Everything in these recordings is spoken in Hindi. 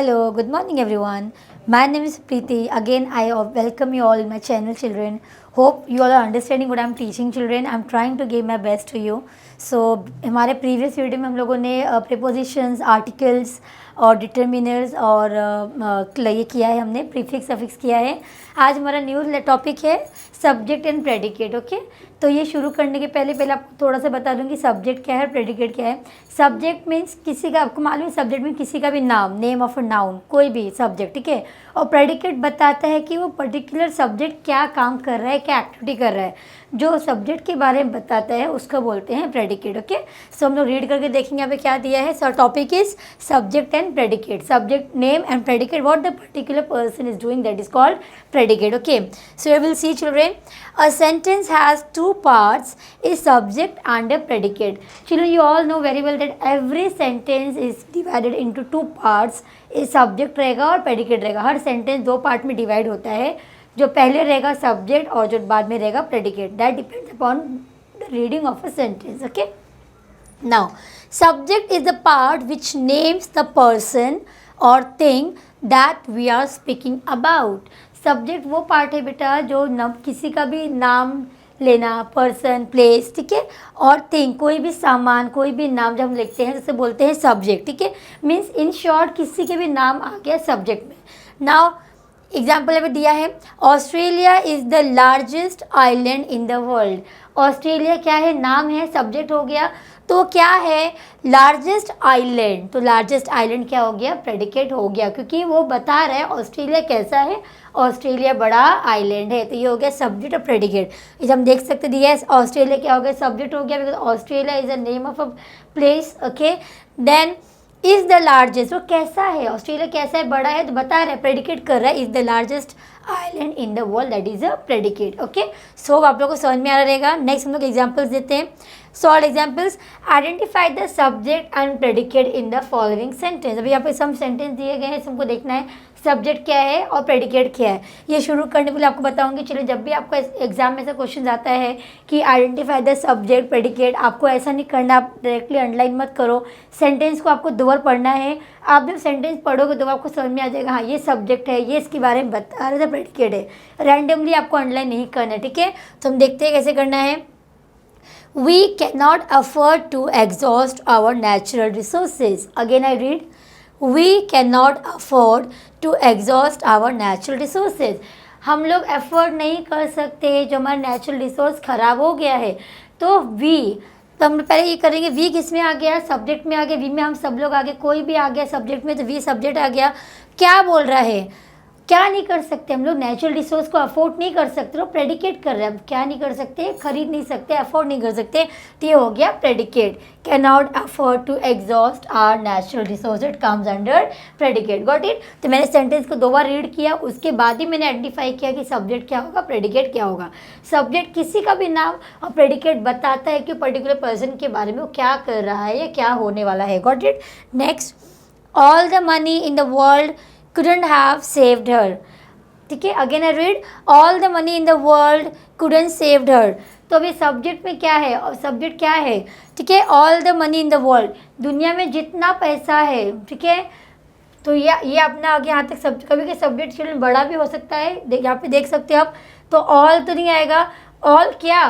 Hello, good morning everyone. My name is Preeti. Again, I welcome you all in my channel, children. Hope you all are understanding what I'm teaching, children. I'm trying to give my best to you. So, हमारे प्रीवियस वीडियो में हम लोगों ने प्रीपोजिशंस, आर्टिकल्स और डिटर्मिनर्स और ये किया है, हमने प्रीफिक्स सफिक्स किया है. आज हमारा न्यू टॉपिक है सब्जेक्ट एंड प्रेडिकेट. ओके, तो ये शुरू करने के पहले आपको थोड़ा सा बता दूं कि सब्जेक्ट क्या है, प्रेडिकेट क्या है. सब्जेक्ट मीन्स किसी का, आपको मालूम है सब्जेक्ट मीन्स किसी का भी नाम, नेम ऑफ अ नाउन, कोई भी सब्जेक्ट, ठीक है. और प्रेडिकेट बताता है कि वो पर्टिकुलर सब्जेक्ट क्या काम कर रहा है, क्या एक्टिविटी कर रहा है. जो सब्जेक्ट के बारे में बताता है उसको बोलते हैं प्रेडिकेट. ओके, सो हम लोग रीड करके देखेंगे यहाँ पे क्या दिया है. सो topic is subject and predicate. Subject, name and predicate, what the particular person is doing, that is called predicate. Okay, so you will see children, a sentence has two parts, a subject and a predicate. Children, you all know very well that every sentence is divided into two parts. a subject रहेगा और predicate रहेगा. हर sentence दो पार्ट में डिवाइड होता है. जो पहले रहेगा सब्जेक्ट और जो बाद में रहेगा predicate. That depends upon the reading of a sentence. Okay, now subject is the part which names the person और thing that we are speaking about. Subject वो पार्ट है बेटा जो किसी का भी नाम लेना, पर्सन, प्लेस, ठीक है, और थिंग, कोई भी सामान, कोई भी नाम जब हम लिखते हैं जैसे बोलते हैं सब्जेक्ट. ठीक है, मीन्स इन शॉर्ट किसी के भी नाम आ गया सब्जेक्ट में. नाउ एग्जाम्पल अभी दिया है, Australia is the largest island in the world. Australia क्या है, नाम है, सब्जेक्ट हो गया. तो क्या है, लार्जेस्ट आइलैंड. तो लार्जेस्ट आइलैंड क्या हो गया, प्रेडिकेट हो गया, क्योंकि वो बता रहा है ऑस्ट्रेलिया कैसा है, ऑस्ट्रेलिया बड़ा आइलैंड है. तो ये हो गया सब्जेक्ट और प्रेडिकेट. इसे हम देख सकते दिया है, ऑस्ट्रेलिया क्या हो गया, सब्जेक्ट हो गया, because Australia is the name of a place. Okay, then is the largest, वो कैसा है, ऑस्ट्रेलिया कैसा है, बड़ा है, तो बता रहा है, प्रेडिकेट कर रहा है, is the largest island in the world, that is a predicate. Okay, so आप लोगों को समझ में आ रहा रहेगा. नेक्स्ट हम लोग एग्जाम्पल्स देते हैं. Solve examples. Identify the subject and predicate in the following sentence. अभी यहाँ पे सम सेंटेंस दिए गए हैं, हमको देखना है सब्जेक्ट क्या है और प्रेडिकेट क्या है. ये शुरू करने के लिए आपको बताऊंगी. चलिए, जब भी आपका एग्जाम में से क्वेश्चन आता है कि आइडेंटिफाई द सब्जेक्ट प्रेडिकेट, आपको ऐसा नहीं करना, आप डायरेक्टली अंडरलाइन मत करो. सेंटेंस को आपको दोबारा पढ़ना है. आप जब सेंटेंस पढ़ोगे तो आपको समझ में आ जाएगा, हाँ ये सब्जेक्ट है, ये इसके बारे में बता रहे थे, प्रेडिकेट है. रैंडमली आपको अंडरलाइन नहीं करना है. ठीक है, तो हम देखते हैं कैसे करना है. We cannot afford to exhaust our natural resources. Again I read, we cannot afford to exhaust our natural resources. हम लोग एफर्ड नहीं कर सकते, जो हमारा नेचुरल रिसोर्स ख़राब हो गया है. तो वी, तो हम पहले ये करेंगे, वी किस में आ गया, सब्जेक्ट में आ गया. वी में हम सब लोग आ गए, कोई भी आ गया सब्जेक्ट में, तो वी सब्जेक्ट आ गया. क्या बोल रहा है, क्या नहीं कर सकते हम लोग, नेचुरल रिसोर्स को अफोर्ड नहीं कर सकते. तो प्रेडिकेट कर रहे हैं, क्या नहीं कर सकते, खरीद नहीं सकते, अफोर्ड नहीं कर सकते. तो ये हो गया predicate. Can not afford to exhaust our natural resource, it comes under predicate. Got it. तो मैंने सेंटेंस को दो बार रीड किया, उसके बाद ही मैंने आइडेंटिफाई किया कि सब्जेक्ट क्या होगा, प्रेडिकेट क्या होगा. सब्जेक्ट किसी का भी नाम और प्रेडिकेट बताता है कि पर्टिकुलर पर्सन के बारे में वो क्या कर रहा है या क्या होने वाला है. Got it. Next, all the money in the world couldn't have saved her. ठीक है, again I read, all the money in the world couldn't saved her. तो अभी सब्जेक्ट में क्या है, और सब्जेक्ट क्या है, ठीक है, all the money in the world, दुनिया में जितना पैसा है. ठीक है, तो ये अपना आगे यहाँ तक कभी के सब्जेक्ट चिल्ड्रन बड़ा भी हो सकता है. यहाँ पे देख सकते हो आप, तो ऑल तो नहीं आएगा. ऑल क्या,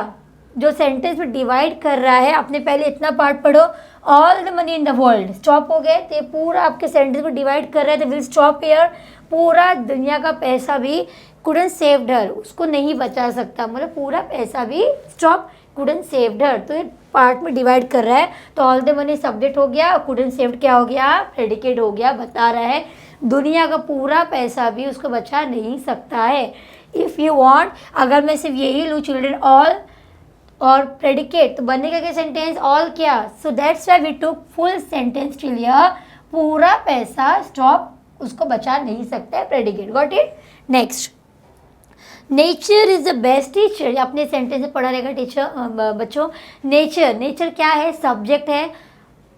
जो सेंटेंस में डिवाइड कर रहा है, आपने पहले इतना पार्ट पढ़ो, all the money in the world, stop हो गए, तो ये पूरा आपके सेंटेंस को डिवाइड कर रहा है, तो विल स्टॉप हियर. पूरा दुनिया का पैसा भी कुडंट सेव्ड हर, उसको नहीं बचा सकता, मतलब पूरा पैसा भी स्टॉप, कुडंट सेव्ड हर. तो ये पार्ट में डिवाइड कर रहा है. तो ऑल द मनी सब्जेक्ट हो गया, कुडंट सेव्ड क्या हो गया, प्रेडिकेट हो गया. बता रहा है दुनिया का पूरा पैसा भी उसको बचा नहीं सकता है. इफ़ यू वांट, अगर मैं सिर्फ यही लूँ चिल्ड्रन, ऑल और प्रेडिकेट, तो बनेगा क्या सेंटेंस, ऑल क्या. So that's why we took full sentence till here, पूरा पैसा स्टॉप, उसको बचा नहीं सकता है, predicate. Got it. Next, nature is the best teacher. अपने सेंटेंस में पढ़ा रहेगा टीचर बच्चों. नेचर, नेचर क्या है, सब्जेक्ट है.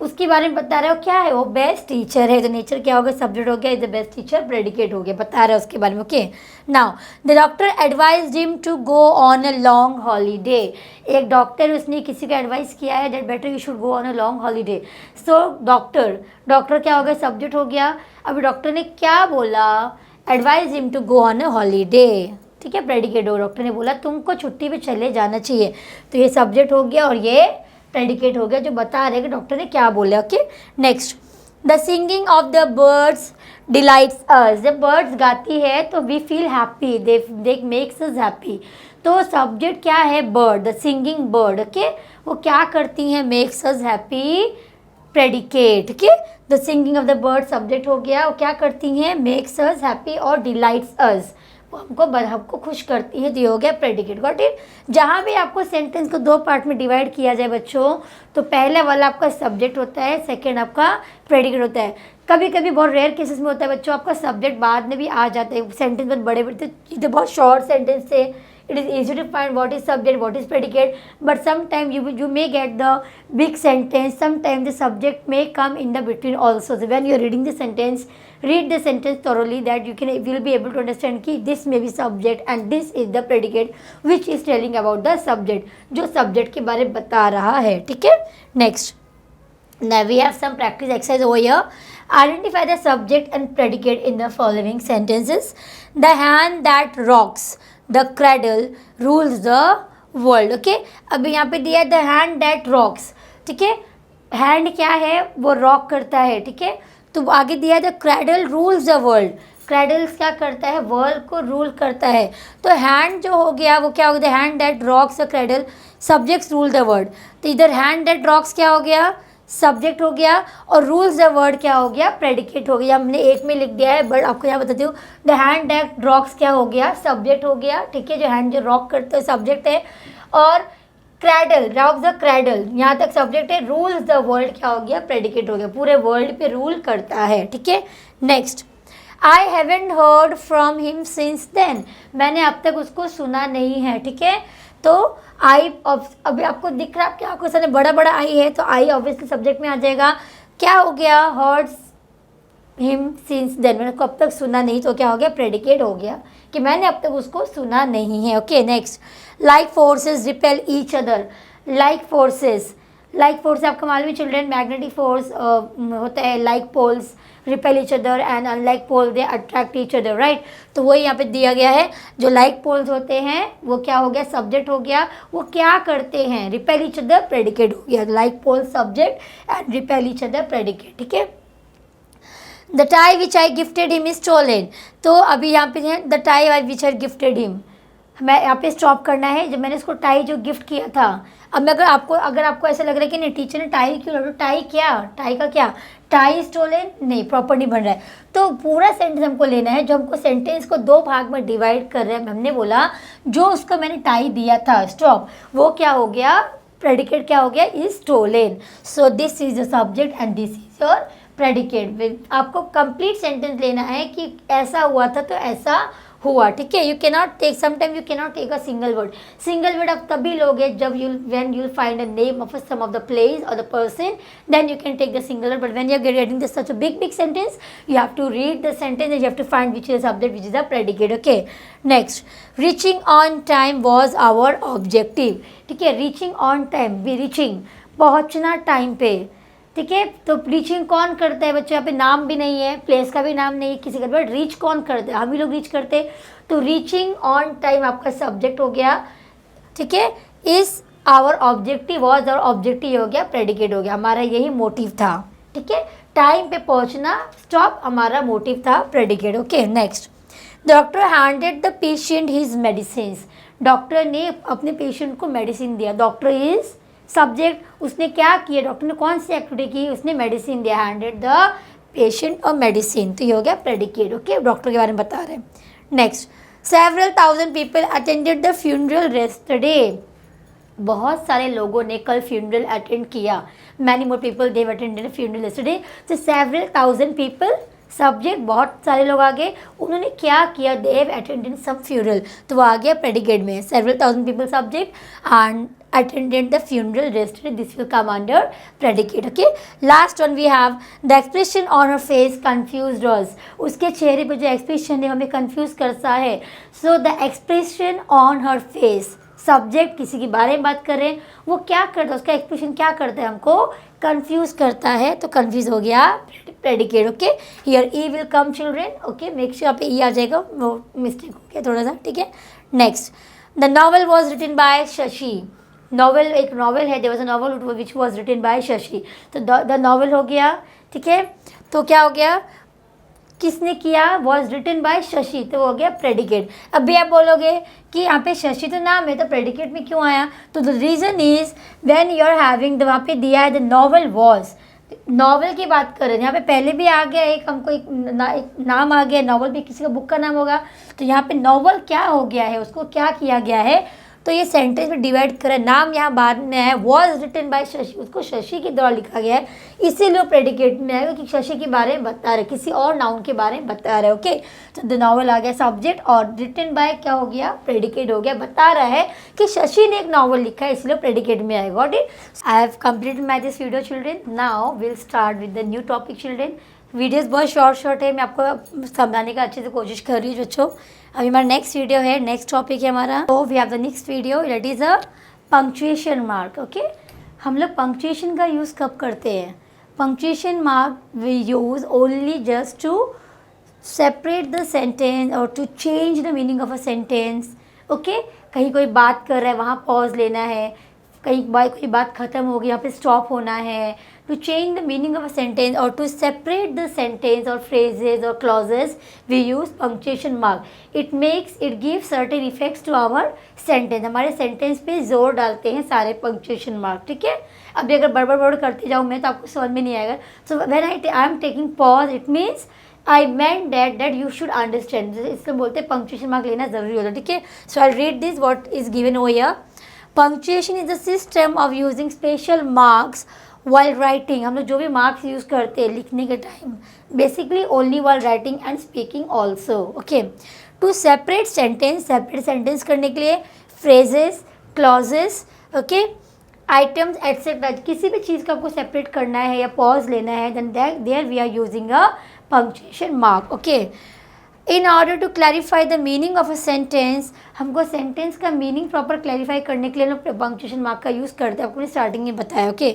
उसके बारे में बता रहे हो, क्या है वो, बेस्ट टीचर है। तो नेचर क्या हो गया, सब्जेक्ट हो गया, is the best teacher, predicate हो गया, बता रहे हो उसके बारे में। Okay, now the doctor advised him to go on a long holiday. एक डॉक्टर, उसने किसी को एडवाइस किया है that better you should go on a long holiday. So doctor क्या हो गया, सब्जेक्ट हो गया। अभी डॉक्टर ने क्या बोला, advise him to go on a holiday, ठीक है, प्रेडिकेट हो, डॉक्टर ने बोला तुमको छुट्टी पे चले जाना चाहिए। तो ये सब्जेक्ट हो गया और ये प्रेडिकेट हो गया, जो बता रहे कि डॉक्टर ने क्या बोला। Okay, next, the singing of the birds delights us. जब बर्ड्स गाती है तो we feel happy, they makes us happy. तो सब्जेक्ट क्या है, bird, the singing bird. Okay, वो क्या करती हैं, makes us happy, predicate. Okay, the singing of the bird subject हो गया, वो क्या करती हैं, मेक्स अस हैप्पी और डिलाइट्स अस, हमको खुश करती है, तो ये हो गया प्रेडिकेट। Got it. जहाँ भी आपको सेंटेंस को दो पार्ट में डिवाइड किया जाए बच्चों, तो पहले वाला आपका सब्जेक्ट होता है, सेकंड आपका प्रेडिकेट होता है। कभी कभी बहुत रेयर केसेस में होता है बच्चों, आपका सब्जेक्ट बाद में भी आ जाता है, सेंटेंस बहुत बड़े बड़े, तो बहुत शॉर्ट सेंटेंस थे, it is easy to find what is subject, what is predicate, but sometimes you may get the big sentence, sometimes the subject may come in the between also. So when you are reading the sentence, read the sentence thoroughly, that you will be able to understand कि this may be subject and this is the predicate which is telling about the subject, जो subject के बारे में बता रहा है, ठीक है। Next, now we have some practice exercise over here. Identify the subject and predicate in the following sentences. The hand that rocks the cradle rules the world. Okay, अभी यहाँ पे दिया द हैंड दैट रॉक्स, ठीक है, हैंड क्या है, वो रॉक करता है, ठीक है। तो आगे दिया the cradle rules the world, cradles क्या करता है, वर्ल्ड को रूल करता है। तो हैंड जो हो गया वो क्या हो गया, the hand that rocks the cradle, subjects rule the world. तो इधर हैंड दैट रॉक्स क्या हो गया, सब्जेक्ट हो गया, और रूल्स द वर्ड क्या हो गया, प्रेडिकेट हो गया। हमने एक में लिख दिया है, बट आपको यहाँ बताती हूँ, द हैंड दैट रॉक्स क्या हो गया, सब्जेक्ट हो गया, ठीक है, जो हैंड जो रॉक करते हैं सब्जेक्ट है, और क्रैडल, रॉक द क्रैडल, यहाँ तक सब्जेक्ट है, रूल्स द वर्ल्ड क्या हो गया, प्रेडिकेट हो गया, पूरे वर्ल्ड पे रूल करता है, ठीक है। Next, I haven't heard from him since then, मैंने अब तक उसको सुना नहीं है, ठीक है। तो आई, अभी आपको दिख रहा है आपकी आंखों से बड़ा बड़ा आई है, तो आई ऑब्वियसली सब्जेक्ट में आ जाएगा। क्या हो गया, हर्ड हिम सिंस देन, मैंने उसको अब तक सुना नहीं, तो क्या हो गया, प्रेडिकेट हो गया कि मैंने अब तक उसको सुना नहीं है। Okay, next, like forces repel each other. Like forces आपको मालूम है चिल्ड्रन, मैग्नेटिक फोर्स होता है, like poles repel each other and unlike pole they attract each other, right. तो वही यहाँ पे दिया गया है, जो लाइक पोल्स होते हैं वो क्या हो गया, सब्जेक्ट हो गया, वो क्या करते हैं, रिपेल ईच अदर, प्रेडिकेट हो गया, like pole subject and repel each other predicate, ठीक है। The tie which I gifted him is stolen, तो अभी यहाँ पे है the tie which I gifted him, मैं यहाँ पे स्टॉप करना है, जब मैंने इसको टाई जो गिफ्ट किया था। अब मैं अगर आपको ऐसा लग रहा है कि नहीं टीचर ने टाई क्यों, तो टाई का क्या, टाई स्टोलन नहीं, प्रॉपर नहीं बन रहा है। तो पूरा सेंटेंस हमको लेना है, जो हमको सेंटेंस को दो भाग में डिवाइड कर रहे हैं। हमने बोला जो उसको मैंने टाई दिया था, स्टॉप, वो क्या हो गया, प्रेडिकेट क्या हो गया, is stolen. So this is the subject and this is your predicate. आपको कंप्लीट सेंटेंस लेना है कि ऐसा हुआ था तो ऐसा हुआ, ठीक है। You cannot take, sometime you cannot take a single word आप तभी लोगे जब when you'll find a name of some of the place or the person, then you can take the single word. But when you are getting this such a big sentence, you have to read the sentence and you have to find which is the subject, which is the predicate. Okay, next, reaching on time was our objective, ठीक है। reaching on time, reaching पहुंचना टाइम पे, ठीक है। तो रीचिंग कौन करता है बच्चों, यहाँ पे नाम भी नहीं है, प्लेस का भी नाम नहीं है किसी का, बट रीच कौन करता है, हम ही लोग रीच करते हैं। तो रीचिंग ऑन टाइम आपका सब्जेक्ट हो गया, ठीक है। Is our objective, was our objective हो गया, प्रेडिकेट हो गया, हमारा यही मोटिव था, ठीक है। टाइम पे पहुंचना, स्टॉप, हमारा मोटिव था, predicate. Okay, next, doctor handed the patient his medicine, doctor ने अपने पेशेंट को मेडिसिन दिया, डॉक्टर इज सब्जेक्ट, उसने क्या किया, डॉक्टर ने कौन सी एक्टिविटी की, उसने मेडिसिन दिया, हैंडेड द पेशेंट और मेडिसिन, तो ये हो गया प्रेडिकेट। ओके, डॉक्टर के बारे में बता रहे हैं। Next, several thousand people attended the funeral yesterday, बहुत सारे लोगों ने कल फ्यूनरल अटेंड किया, मैनी मोर पीपल देव अटेंडेड फ्यूनरल यस्टरडे। तो सेवरल थाउजेंड पीपल सब्जेक्ट, बहुत सारे लोग आ गए, उन्होंने क्या किया, देव अटेंडेड सम फ्यूनरल, तो वो आ गया प्रेडिकेट में, several thousand people subject and attended the funeral yesterday. This will come under predicate. Okay, last one we have the expression on her face confused us. उसके चेहरे पे जो एक्सप्रेशन है हमें कंफ्यूज करता है. So the expression on her face, subject किसी के बारे में बात कर रहे हैं, वो क्या करता है, उसका एक्सप्रेशन क्या करता है, हमको कंफ्यूज करता है, तो कंफ्यूज हो गया predicate. Okay, here E will come children. Okay, make sure यहाँ पे ई आ जाएगा, वो मिस्टेक हो गया थोड़ा सा. ठीक है, next the novel was written by Shashi. Novel एक नॉवल है, there was a novel which was written by Shashi. तो द नॉवल हो गया. ठीक है, तो क्या हो गया, किसने किया, वॉज रिटन बाय शशि, तो हो गया प्रेडिकेट. अभी आप बोलोगे कि यहाँ पे शशि तो नाम है तो प्रेडिकेट में क्यों आया, तो the reason is when you are having, वहाँ पे दिया है द नॉवल वॉज, नॉवल की बात कर रहे हैं. यहाँ पे पहले भी आ गया एक, हमको एक नाम आ गया, नॉवल भी किसी का बुक का नाम होगा, तो यहाँ पे नॉवल क्या हो गया है, उसको क्या किया गया है, तो ये सेंटेंस में डिवाइड करें. नाम यहाँ बाद में है, वॉज रिटन बाय शशि, उसको शशि के द्वारा लिखा गया है, इसीलिए प्रेडिकेट में आएगा कि शशि के बारे में बता रहे, किसी और नाउन के बारे में बता रहे. ओके, तो द नॉवल आ गया सब्जेक्ट, और रिटन बाय क्या हो गया, प्रेडिकेट हो गया, बता रहा है कि शशि ने एक नॉवल लिखा है, इसलिए प्रेडिकेट में आएगा. Got it. I have completed my this video children. Now will start with the new topic children. Videos बहुत शॉर्ट है, मैं आपको समझाने का अच्छे से कोशिश कर रही हूँ बच्चों. अभी हमारा नेक्स्ट वीडियो है, नेक्स्ट टॉपिक है हमारा, तो we have the next video, that is a punctuation mark. Okay, हम लोग पंक्चुएशन का यूज़ कब करते हैं, punctuation mark we use only just to separate the sentence और to change the meaning of a sentence. Okay, कहीं कोई बात कर रहा है वहाँ पॉज लेना है, कहीं कोई बात ख़त्म हो गई यहाँ पे स्टॉप होना है, to change the meaning of a sentence or to separate the sentence or phrases or clauses we use punctuation mark. It gives certain effects to our sentence. हमारे सेंटेंस पे जोर डालते हैं सारे punctuation mark. ठीक है, अभी अगर बड़बड़ करते जाऊँ मैं तो आपको समझ में नहीं आएगा. So when I am taking pause, it means I meant that you should understand. इसलिए बोलते हैं punctuation mark लेना ज़रूरी होता है. ठीक है, so I'll read this what is given over here. Punctuation is the system of using special marks while writing. हम लोग जो भी मार्क्स यूज़ करते हैं लिखने के time, basically only while writing and speaking also. Okay, to separate sentence करने के लिए phrases, clauses, okay, items etc. किसी भी चीज़ को आपको सेपरेट करना है या पॉज लेना है, then there we are using a punctuation mark. Okay, in order to clarify the meaning of a sentence, हमको सेंटेंस का मीनिंग प्रॉपर क्लैरिफाई करने के लिए लोग पंक्चुएशन मार्क का यूज़ करते हैं. आपको स्टार्टिंग में बताया. Okay,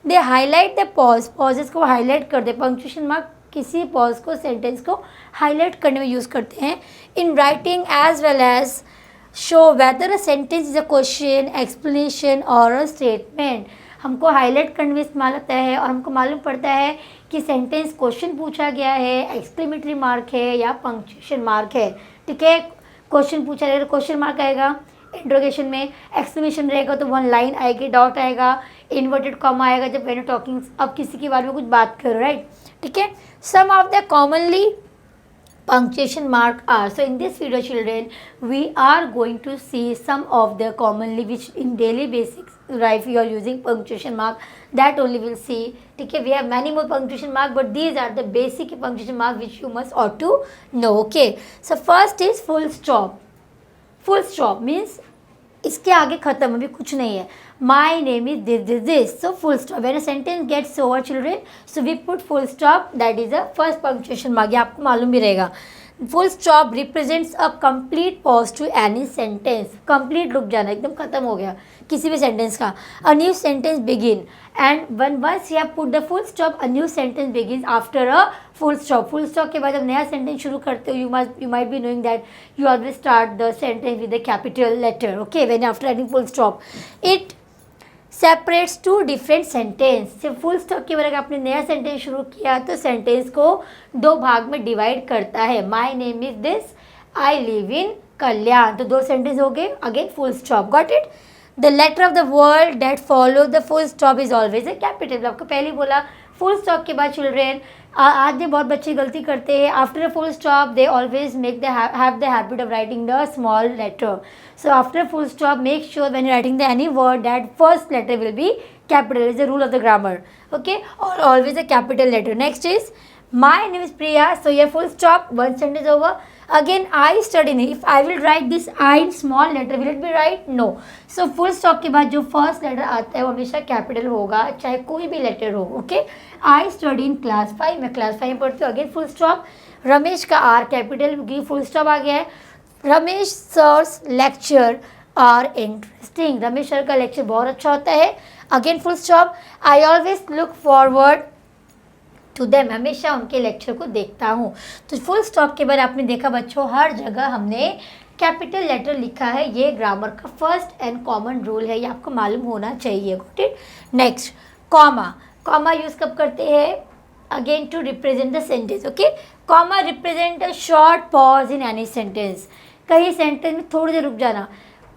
they highlight the pauses को हाईलाइट कर दे. पंक्चुएशन मार्क किसी पॉज को, सेंटेंस को हाईलाइट करने में यूज़ करते हैं. In writing as well as show whether a sentence is a question, explanation और अ स्टेटमेंट. हमको हाईलाइट करने में इस्तेमाल होता है और हमको मालूम पड़ता है कि सेंटेंस क्वेश्चन पूछा गया है, एक्सक्लेमेटरी मार्क है या पंक्चुएशन मार्क है. ठीक है, क्वेश्चन पूछा रहेगा तो क्वेश्चन मार्क आएगा, इंट्रोगेशन में एक्सक्लेमेशन रहेगा तो वन लाइन आएगी, डॉट आएगा, इन्वर्टेड कॉमा आएगा जब व्हेन टॉकिंग, अब किसी के बारे में कुछ बात करो, राइट. ठीक है, some of the commonly punctuation mark are. So in this video children we are going to see some of the commonly which in daily basics life you are using punctuation mark, that only we'll see. Okay, we have many more punctuation mark but these are the basic punctuation mark which you must ought to know. Okay, so first is full stop. Full stop means इसके आगे ख़त्म, अभी कुछ नहीं है. My name is this. So full stop. When a sentence gets over children, so we put full stop. That is the first punctuation mark. ये आपको मालूम भी रहेगा. Full stop represents a complete pause to any sentence. Complete रुक जाना, एकदम ख़त्म हो गया किसी भी सेंटेंस का. A new sentence begin. And once you have put the full stop, a new sentence begins after a full stop. Full stop के बाद जब नया सेंटेंस शुरू करते हो, you might be knowing that you always start the sentence with a capital letter. Okay, when after adding full stop, it separates to different sentence. सिर्फ फुल स्टॉप के बाद आपने नया सेंटेंस शुरू किया तो सेंटेंस को दो भाग में डिवाइड करता है. My name is this, I live in Kalyan, तो दो सेंटेंस हो गए. Again full stop. Got it. The letter of the word that follow the full stop is always a capital. आपको पहले ही बोला फुल स्टॉप के बाद चिल्ड्रेन आज भी बहुत बच्चे गलती करते हैं. After a full stop they always make have the habit of writing the small letter. So after full stop, make sure when you're writing the any word that first letter will be capital. It's a rule of the grammar. Okay, or always a capital letter. Next is my name is Priya. So here full stop. One sentence over. Again, I study नहीं. If I will write this I in small letter, will it be right? No. So full stop के बाद जो first letter आता है वो हमेशा capital होगा, चाहे कोई भी letter हो. Okay? I study in class 5. मैं class 5 में पढ़ती हूँ. Again full stop. रमेश का R capital की full stop आ गया है. Ramesh sir's lecture are interesting. Ramesh sir का लेक्चर बहुत अच्छा होता है. Again full stop. I always look forward to them. हमेशा उनके लेक्चर को देखता हूँ. तो फुल स्टॉप के बाद आपने देखा बच्चों हर जगह हमने कैपिटल लेटर लिखा है. ये ग्रामर का फर्स्ट एंड कॉमन रूल है, ये आपको मालूम होना चाहिए. ठीक. Next comma. कॉमा यूज़ कब करते हैं? Again to represent the sentence. Okay. Comma represent a short pause in any sentence. कहीं सेंटेंस में थोड़ी देर रुक जाना.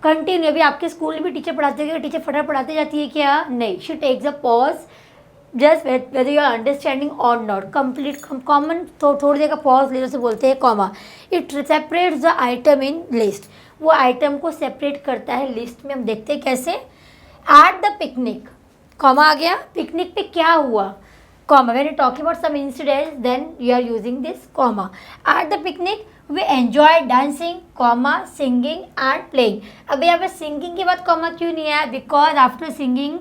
कंटिन्यू. अभी आपके स्कूल में भी टीचर पढ़ाते हैं, टीचर फटाफट पढ़ाते जाती है क्या? नहीं. She takes a pause just whether you are understanding or not. Complete common थोड़ी देर का पॉज लेने से बोलते हैं comma. It separates the item in list. वो आइटम को सेपरेट करता है लिस्ट में. हम देखते हैं कैसे. एट द पिकनिक कॉमा आ गया. पिकनिक पे क्या हुआ? Comma. When you talking about some incident then you are using this comma. At the picnic we enjoy dancing comma singing and playing. अब यहाँ पे सिंगिंग के बाद कॉमा क्यों नहीं आया? Because after singing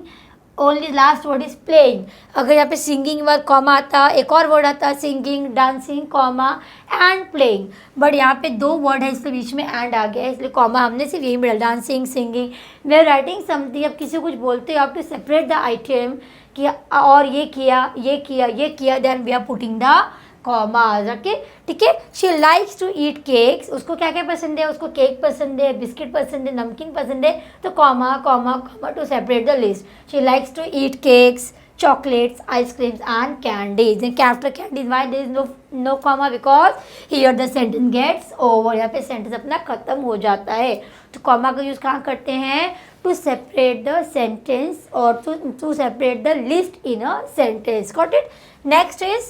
only last word is playing. अगर यहाँ पे सिंगिंग के बाद कॉमा आता, एक और वर्ड आता singing dancing comma and playing. But यहाँ पे दो वर्ड है इसलिए बीच में एंड आ गया है, इसलिए कॉमा हमने सिर्फ यही मिला. Dancing singing. We are writing something. अब किसी को कुछ बोलते हो आप टू सेपरेट द आइटम कि और ये किया ये किया ये किया, then we are putting the comma. Okay. ठीक है. She likes to eat cakes. उसको क्या क्या पसंद है? उसको केक पसंद है, बिस्किट पसंद है, नमकीन पसंद है. तो comma comma comma to separate the list. She likes to eat cakes chocolates, ice creams and candies. And after candies, why there is no comma? Because here the sentence gets over. यहाँ पे sentence अपना खत्म हो जाता है. तो comma का यूज़ कहाँ करते हैं? To separate the sentence or to separate the list in a sentence. Got it? Next is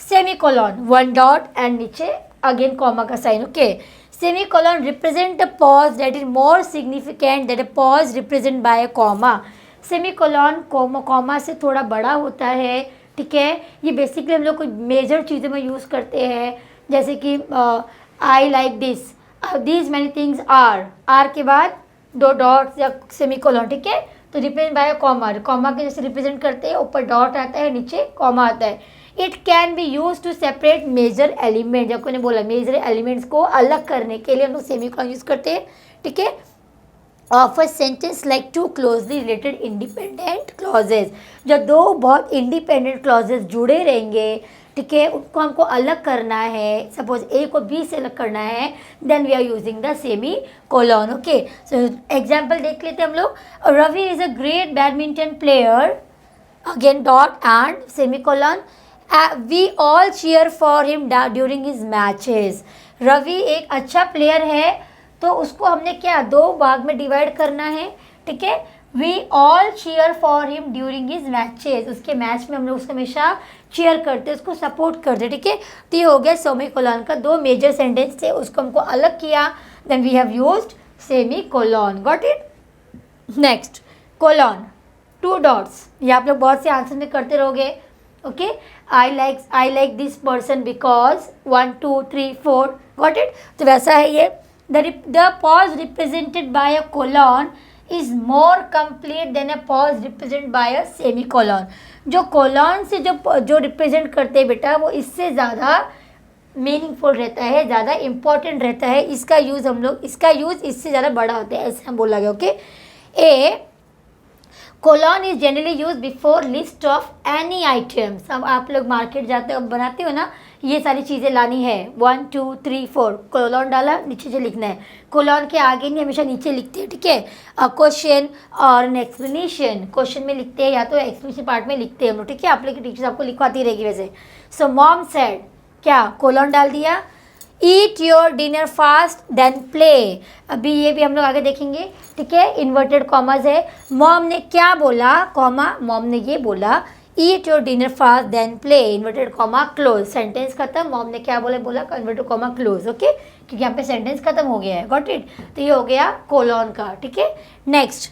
semicolon. One dot and नीचे again comma का sign. Okay. Semicolon represent a pause that is more significant than a pause represented by a comma. Semicolon comma से थोड़ा बड़ा होता है. ठीक है. ये बेसिकली हम लोग कोई मेजर चीज़ों में यूज़ करते हैं, जैसे कि I like this, these many things are के बाद दो डॉट्स या सेमीकोलॉन. ठीक है. तो रिप्रेजेंट बाय कॉमा. कॉमा के जैसे रिप्रेजेंट करते हैं, ऊपर डॉट आता है, नीचे कॉमा आता है. It can be use to separate major element. जब मैंने बोला मेजर एलिमेंट्स को अलग करने के लिए हम लोग सेमीकोलॉन यूज़ करते हैं. ठीक है. Of a sentence like two closely related independent clauses. जब दो बहुत इंडिपेंडेंट क्लॉजेज जुड़े रहेंगे, ठीक है, उनको हमको अलग करना है, सपोज ए को बी से अलग करना है, then we are using the semicolon. Okay. So example देख लेते हैं हम लोग. Ravi is a great badminton player, again dot and semicolon. We all cheer for him during his matches. Ravi एक अच्छा प्लेयर है, तो उसको हमने क्या दो भाग में डिवाइड करना है. ठीक है. We all cheer for him during his matches. उसके मैच में हम लोग उसको हमेशा चीयर करते, उसको सपोर्ट करते. ठीक है. तो ये हो गया सेमीकोलॉन का दो मेजर सेंटेंस थे, उसको हमको अलग किया, then we have used semicolon. Got it. Next colon, two dots. ये आप लोग बहुत से आंसर में करते रहोगे. Okay. I like this person because 1 2 3 4. Got it. तो वैसा है ये. The pause represented by a colon is more complete than a pause represented by a semicolon. जो colon से जो represent करते हैं बेटा, वो इससे ज़्यादा मीनिंगफुल रहता है, ज़्यादा इम्पॉर्टेंट रहता है. इसका यूज़ इससे ज़्यादा बड़ा होता है, ऐसे हम बोला गया. Okay. A colon is generally use before list of any items. अब आप लोग मार्केट जाते हो, बनाते हो ना, ये सारी चीज़ें लानी है, 1 2 3 4, कोलॉन डाला, नीचे से लिखना है. कोलॉन के आगे नहीं, हमेशा नीचे लिखते हैं. ठीक है. क्वेश्चन और एन एक्सप्लेनेशन. क्वेश्चन में लिखते हैं या तो एक्सप्लेनेशन पार्ट में लिखते हैं हम लोग. ठीक है. आप लोग की टीचर्स आपको लिखवाती रहेगी वैसे. सो मॉम सेड, क्या कोलॉन डाल दिया. Eat your dinner fast then play. अभी ये भी हम लोग आगे देखेंगे. ठीक है. इन्वर्टेड कॉमर्स है. मॉम ने क्या बोला, कॉमा, मॉम ने ये बोला, eat your dinner fast then play, inverted comma close. Sentence खत्म. मॉम ने क्या बोला इन्वर्टेड कॉमा क्लोज. ओके. क्योंकि यहाँ पे सेंटेंस खत्म हो गया है. Got it. तो ये हो गया कोलॉन का. ठीक है. नेक्स्ट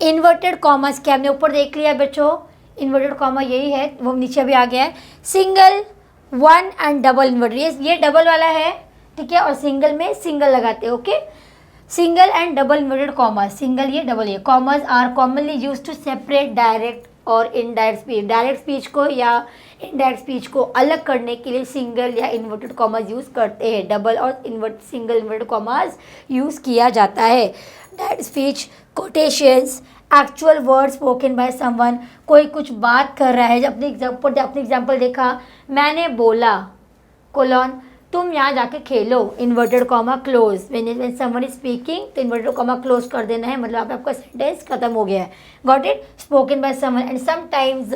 इन्वर्टेड कॉमर्स के हमने ऊपर देख लिया बच्चों. इन्वर्टेड कॉमा यही है, वो नीचे भी आ गया है. Single, one and double inverted. ये डबल वाला है, ठीक है, और सिंगल में सिंगल लगाते हैं, okay. Single and double inverted comma, single ये डबल ये, commas are commonly use to separate direct और इनडायरेक्ट स्पीच। डायरेक्ट स्पीच को या इनडायरेक्ट स्पीच को अलग करने के लिए सिंगल या इन्वर्टेड कॉमास यूज़ करते हैं। डबल और सिंगल इन्वर्टेड कॉमास यूज़ किया जाता है। Direct speech, quotations, actual word spoken by someone, कोई कुछ बात कर रहा है। अपने एग्जाम्पल देखा, मैंने बोला कोलॉन तुम यहाँ जाके खेलो, inverted comma close. When someone is speaking तो इन्वर्टेड कॉमा क्लोज कर देना है, मतलब आपका सेंटेंस खत्म हो गया है। Got it? Spoken by someone. And sometimes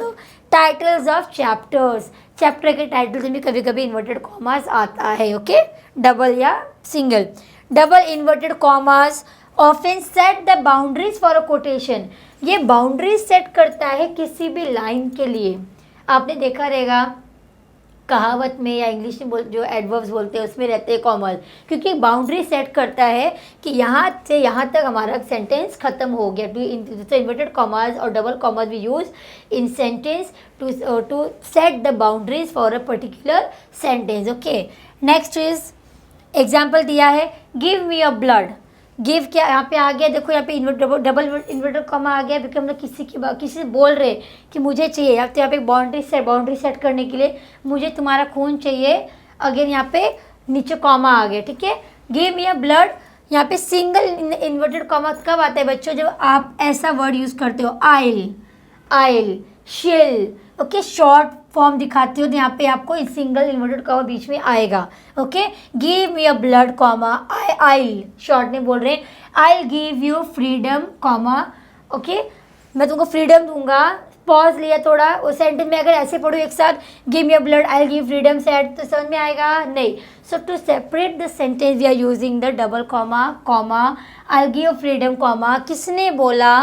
titles of chapters, chapter के टाइटल्स में कभी कभी इन्वर्टेड कॉमास आता है, ओके। डबल या single. Double inverted commas often set the boundaries for a quotation, ये बाउंड्रीज सेट करता है किसी भी लाइन के लिए। आपने देखा रहेगा कहावत में या इंग्लिश में जो एडवर्ब्स बोलते हैं उसमें रहते हैं कॉमल, क्योंकि बाउंड्री सेट करता है कि यहाँ से यहाँ तक हमारा सेंटेंस खत्म हो गया। टू इन्वर्टेड कॉमास और double commas we use in sentence to set the boundaries for a particular sentence, okay. Next is example दिया है, give me your blood. Give क्या यहाँ पे आ गया, देखो यहाँ पे डबल इन्वर्टेड कॉमा आ गया, क्योंकि हम लोग किसी से बोल रहे कि मुझे चाहिए। तो यहाँ पे बाउंड्री सेट करने के लिए मुझे तुम्हारा खून चाहिए, अगेन यहाँ पे नीचे कॉमा आ गया, ठीक है। गिव मी अ ब्लड, यहाँ पे सिंगल इन्वर्टेड कॉमा कब आता है बच्चों, जब आप ऐसा वर्ड यूज़ करते हो, आइल, शेल, ओके, शॉर्ट फॉर्म दिखाते हो तो यहाँ पे आपको सिंगल इन्वर्टेड कॉमा बीच में आएगा, okay. Give me a blood comma I'll, short में बोल रहे हैं, I give you freedom comma, okay, मैं तुमको फ्रीडम दूंगा। पॉज लिया थोड़ा, उस सेंटेंस में अगर ऐसे पढ़ो एक साथ, give me a blood, I give freedom set, तो समझ में आएगा नहीं। So to separate the sentence we are using the double comma, I give freedom comma, किसने बोला,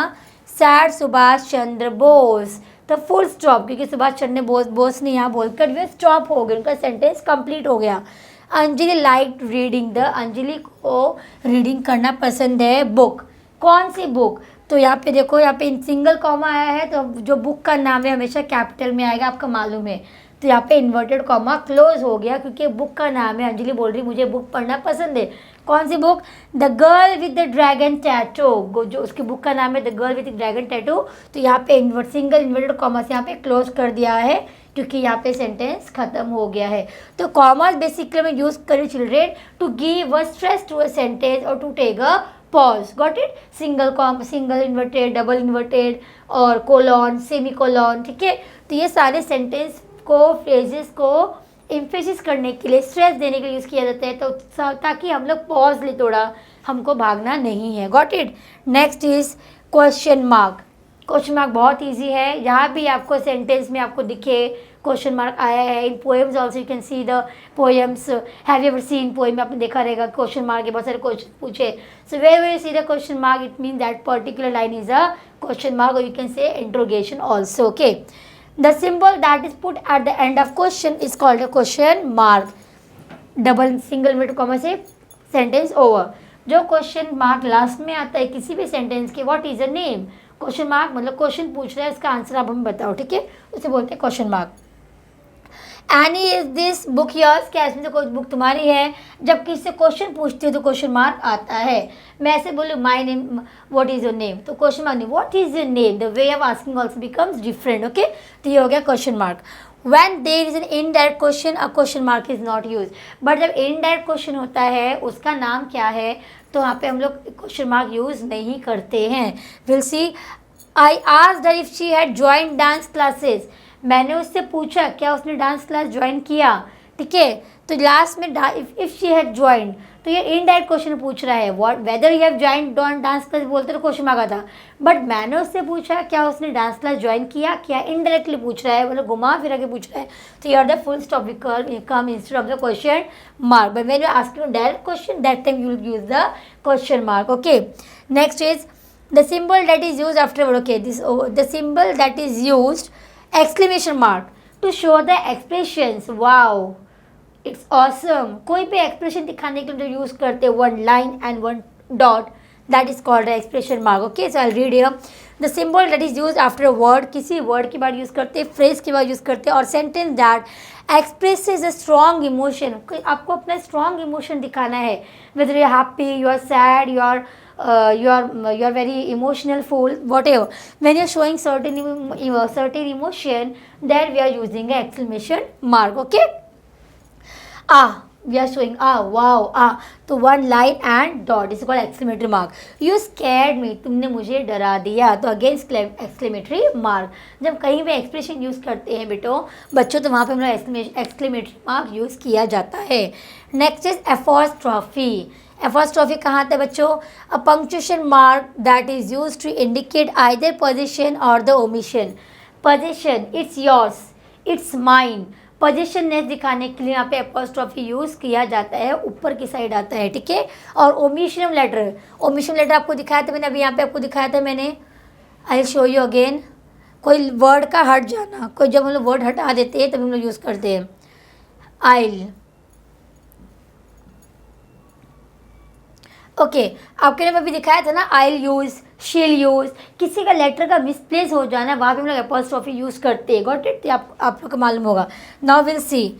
सैड सुभाष चंद्र बोस, तो फुल स्टॉप, क्योंकि सुभाष चंद्र बोस ने यहाँ बोलकर वे स्टॉप हो गए, उनका सेंटेंस कंप्लीट हो गया। अंजलि लाइक रीडिंग अंजलि को रीडिंग करना पसंद है, बुक, कौन सी बुक, तो यहाँ पे देखो, यहाँ पे सिंगल कॉमा आया है तो जो बुक का नाम है हमेशा कैपिटल में आएगा, आपका मालूम है। तो यहाँ पे इन्वर्टेड कॉमा क्लोज हो गया, क्योंकि बुक का नाम है, अंजलि बोल रही मुझे बुक पढ़ना पसंद है, कौन सी book, the girl with the dragon tattoo, जो उसकी बुक का नाम है the girl with the dragon tattoo. तो यहाँ पे सिंगल इन्वर्टेड कॉमा से यहाँ पे क्लोज कर दिया है, क्योंकि यहाँ पे सेंटेंस खत्म हो गया है। तो कॉमास बेसिकली में यूज करें children to give a stress to a sentence और to take a pause, got it. Single inverted, double inverted और कोलॉन, सेमी कोलॉन, ठीक है। तो ये सारे सेंटेंस को, फ्रेजेस को एम्फेसिस करने के लिए, स्ट्रेस देने के लिए यूज़ किया जाता है, तो ताकि हम लोग पॉज ले, थोड़ा हमको भागना नहीं है, got it. Next is question mark. Question mark बहुत इजी है, यहाँ भी आपको सेंटेंस में आपको दिखे क्वेश्चन मार्क आया है। In poems also you can see the poems, have you ever seen poem में आपने देखा रहेगा क्वेश्चन मार्क के बहुत सारे क्वेश्चन पूछे। So where you see the question mark, it mean that particular line is a question mark, और you can say interrogation also, okay. The symbol that is put at the end of question is called a question mark. Double single inverted comma से सेंटेंस ओवर। जो क्वेश्चन मार्क लास्ट में आता है किसी भी सेंटेंस के, what is a name, question mark मतलब क्वेश्चन पूछ रहा है, इसका आंसर आप हमें बताओ, ठीक है, उसे बोलते हैं question mark. Any is this book yours, क्या इसमें से कोई बुक तुम्हारी है, जब किसी से क्वेश्चन पूछते हो तो क्वेश्चन मार्क आता है। मैं ऐसे बोलूँ my name, what is your name, तो क्वेश्चन मार्क नहीं, what is your name, the way of asking also becomes different, okay. तो ये हो गया question mark. When there is an indirect question, a question mark is not used. But जब इनडायरेक्ट क्वेश्चन होता है उसका नाम क्या है, तो वहाँ पे हम लोग क्वेश्चन मार्क यूज़ नहीं करते हैं। Will see, I asked her if she had join dance classes, मैंने उससे पूछा क्या उसने डांस क्लास ज्वाइन किया, ठीक है। तो लास्ट में इफ शी हैड ज्वाइन, तो ये इनडायरेक्ट क्वेश्चन पूछ रहा है, what whether you have join dance class बोलते तो क्वेश्चन मार्क आता, बट मैंने उससे पूछा क्या उसने डांस क्लास ज्वाइन किया, क्या इनडायरेक्टली पूछ रहा है, मतलब घुमा फिरा के पूछ रहा है, तो your the full stop come instead of the question mark. But when you asking direct question, that time you will use the question mark, okay. Next is the symbol that is use afterward, okay, this the symbol that is used exclamation mark to show the expressions, wow it's awesome, कोई भी एक्सप्रेशन दिखाने के लिए यूज़ करते हैं, one line and one dot, that is called expression mark. Okay, so I read here. The symbol that is use after a word, किसी वर्ड के बाद यूज़ करते हैं, फ्रेज के बाद यूज़ करते हैं, और sentence that expresses a strong emotion. आपको अपना स्ट्रॉन्ग इमोशन दिखाना है, whether you are happy, you are sad, you are very emotional, full, whatever. When you are showing certain emotion, then we are using an exclamation mark. Okay, we are showing wow, तो one line and dot is called exclamatory mark. You scared me, तुमने मुझे डरा दिया, तो अगेन exclamatory mark. जब कहीं भी एक्सप्रेशन यूज़ करते हैं बच्चों, तो वहाँ पे हम लोग exclamatory mark यूज़ किया जाता है. Next is apostrophe. apostrophe कहाँ आता है बच्चों? A punctuation mark that is use to indicate either position और the omission. Position, it's yours, it's mine. Possessiveness दिखाने के लिए यहाँ पे apostrophe यूज़ किया जाता है, ऊपर की साइड आता है, ठीक है. और ओमिशन लेटर आपको दिखाया था मैंने, अभी यहाँ पे आपको दिखाया था मैंने. I show you again. कोई वर्ड का हट जाना, कोई जब हम लोग वर्ड हटा देते हैं तब हम लोग यूज़ करते हैं. आइल. ओके, आपके ने अभी दिखाया था ना, आइल यूज़, शील यूज़. किसी का लेटर का मिसप्लेस हो जाना, वहाँ पे हम लोग apostrophe यूज़ करते हैं. Got it? आप लोग को मालूम होगा. Now will see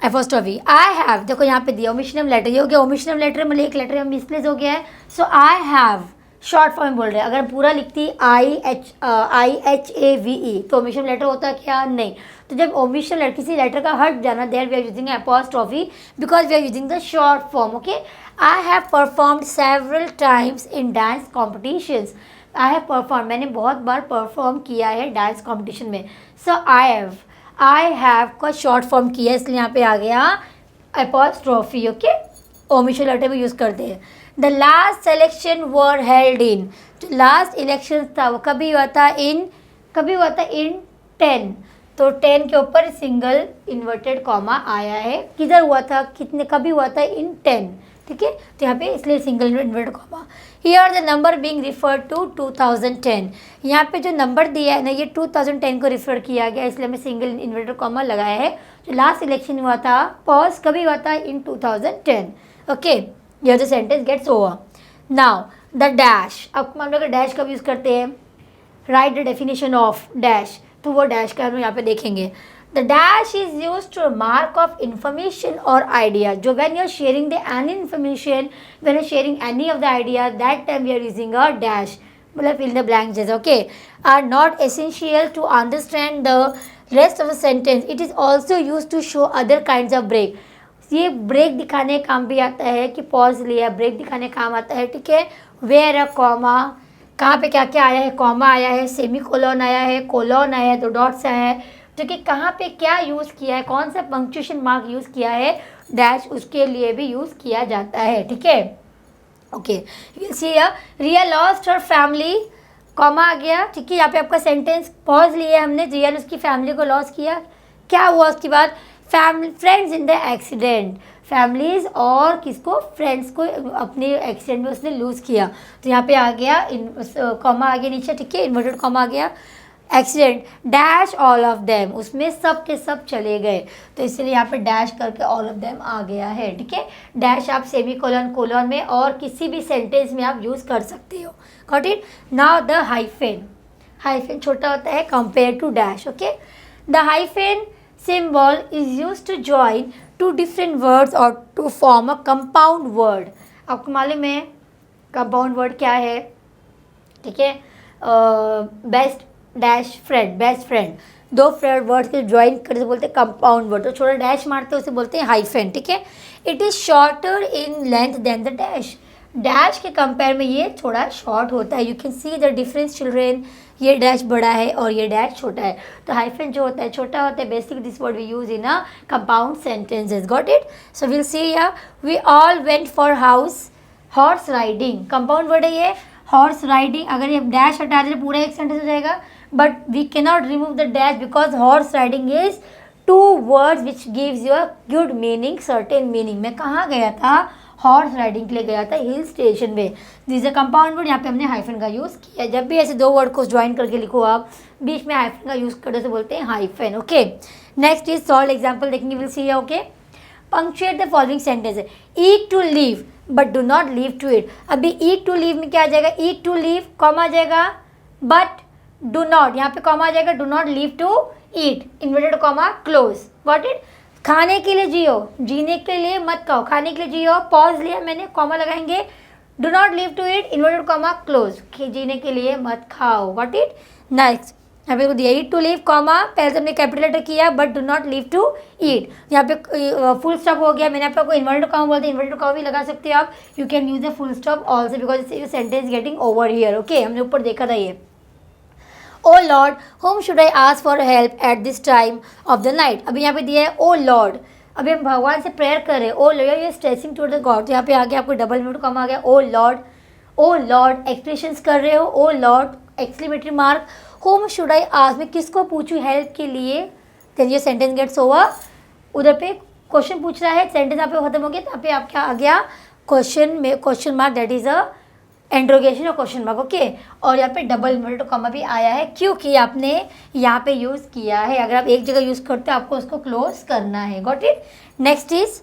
apostrophe. I have, देखो यहाँ पे दिया ओमिशनम लेटर, ये हो गया ओमिशनम लेटर, मतलब एक लेटर में मिसप्लेस हो गया है. सो आई हैव शॉर्ट फॉर्म बोल रहे हैं. अगर पूरा लिखती IHAVE तो ओमिशनम लेटर होता क्या? नहीं. तो जब ओमिशन लेटर, किसी लेटर का हट जाना, there we are using apostrophe because we are using the short form. Okay, I have performed several times in dance competitions. I have perform, मैंने बहुत बार परफॉर्म किया है डांस कॉम्पिटिशन में. सो आई हैव का शॉर्ट फॉर्म किया, इसलिए यहाँ पे आ गया apostrophe. ओके, ओमिशन लेटर में यूज़ करते हैं. The last selection were held in. जो लास्ट इलेक्शन था वो कभी हुआ था? इन 10. तो 10 के ऊपर सिंगल इन्वर्टेड कॉमा आया है. किधर हुआ था? कभी हुआ था? इन 10. ठीक है, तो यहाँ पे इसलिए single inverted comma. Here the number being refer to 2010. यहाँ पे जो नंबर दिया है ना, ये 2010 को रिफर किया गया, इसलिए हमें सिंगल इन्वर्टेड कॉमा लगाया है. जो लास्ट इलेक्शन हुआ था, पॉज, कभी हुआ था? इन 2010. Okay, here the sentence gets over. Now the dash. अब हम लोग डैश कब यूज़ करते हैं? Write the definition of dash, तो वो डैश का हम यहाँ पे देखेंगे. The dash is use to mark off information और आइडिया. जो when you are sharing the any information, when you are sharing any of the idea, that time we are using a dash. मतलब फिल द ब्लैंक जैसे. Okay, are not essential to understand the rest of the sentence. It is also use to show other kinds of break. ये ब्रेक दिखाने काम भी आता है, कि पॉज लिया, ब्रेक दिखाने काम आता है. ठीक है, वेयर अ कॉमा, कहाँ पे क्या क्या आया है? कॉमा आया है, सेमी कोलोन आया है, कोलोन आया है, 2 डॉट्स आया है. तो कि कहाँ पे क्या यूज़ किया है, कौन सा पंक्चुएशन मार्क यूज़ किया है, डैश, उसके लिए भी यूज़ किया जाता है. ठीक है. Okay, you see Riya lost her family, comma आ गया. ठीक है, यहाँ पे आपका सेंटेंस पॉज लिया हमने. रिया ने उसकी फैमिली को लॉस किया, क्या हुआ उसके बाद? Family, friends in the accident. Families और किसको? फ्रेंड्स को अपने एक्सीडेंट में उसने लूज़ किया. तो यहाँ पे आ गया कॉमा आ गया नीचे. ठीक है, इन्वर्टेड कॉमा आ गया. Accident dash all of them, उसमें सब के सब चले गए, तो इसलिए यहाँ पे डैश करके ऑल ऑफ देम आ गया है. ठीक है, डैश आप सेमी कोलन में और किसी भी सेंटेंस में आप यूज़ कर सकते हो. Got it? Now the hyphen छोटा होता है compare to dash. Okay, the hyphen symbol is used to join two different words or to form a compound word. आपको मालूम है compound word क्या है? ठीक है, best dash friend, best friend, 2 words के ज्वाइन करके बोलते हैं कंपाउंड वर्ड. तो छोटा डैश मारते हैं उसे बोलते हैं हाइफेन. ठीक है, it is shorter in length than the dash. Dash के कंपेयर में ये थोड़ा शॉर्ट होता है. You can see the difference children. ये डैश बड़ा है और ये डैश छोटा है, तो हाइफन जो होता है छोटा होता है. Basic this word we use in a compound sentences. Got it? So will see या we all went for horse riding. Compound word है ये, हॉर्स राइडिंग. अगर ये डैश हटा दे पूरा एक सेंटेंस हो जाएगा, but we can not remove the dash because horse riding is 2 words which gives you a good meaning, certain meaning. मैं कहाँ गया था? हॉर्स राइडिंग के लिए गया था, हिल स्टेशन में. This a compound word. यहाँ पे हमने हाइफन का यूज़ किया. जब भी ऐसे 2 वर्ड को ज्वाइन करके लिखो आप, बीच में हाइफन का यूज़ करते तो बोलते हैं hyphen. Okay, next is solve example देखेंगे. Will see. Okay, punctuate the following sentence. Eat to leave but do not leave to eat. अभी ईट टू लीव में क्या आ जाएगा, ईट टू लीव कॉमा आ जाएगा, बट डू नॉट यहाँ पे कॉमा आ जाएगा, do not leave to eat, inverted comma close. Got it. खाने के लिए जियो, जीने के लिए मत खाओ, खाने के लिए जियो, पॉज लिया मैंने, कॉमा लगाएंगे, do not leave to eat, inverted comma close, जीने के लिए मत खाओ। Got it. नेक्स्ट यहाँ पे दिया ईट टू लीव कॉमा, पहले तो हमने कैपिटल लेटर किया, but do not leave to eat, यहाँ पे फुल स्टॉप हो गया। मैंने आपको इन्वर्टेड कॉमा बोलते हैं, इन्वर्टेड कॉमा भी लगा सकते हो आप, you can use the full stop also because sentence getting over here. Okay, हमने ऊपर देखा था ये। O lord whom should I ask for help at this time of the night. अभी यहाँ पे दिया है ओ लॉर्ड, अभी हम भगवान से प्रेयर कर रहे हैं, o lord you stressing to the god, तो यहाँ पे आगे आपको डबल इन्वर्टेड कॉमा आ गया, ओ लॉर्ड एक्सप्रेशंस कर रहे हो, o lord exclamatory mark, whom should I ask, मैं किसको पूछूं हेल्प के लिए, देन ये सेंटेंस गेट्स ओवर। उधर पे क्वेश्चन पूछ रहा है, सेंटेंस यहाँ पे खत्म हो गया, तो यहाँ पे आप क्या आ गया, क्वेश्चन में question mark, that is a interrogation और क्वेश्चन मार्क। ओके, और यहाँ पे डबल इन्वर्टेड कॉमा भी आया है क्योंकि आपने यहाँ पे यूज़ किया है। अगर आप एक जगह यूज़ करते हो आपको उसको क्लोज करना है। Got it. Next is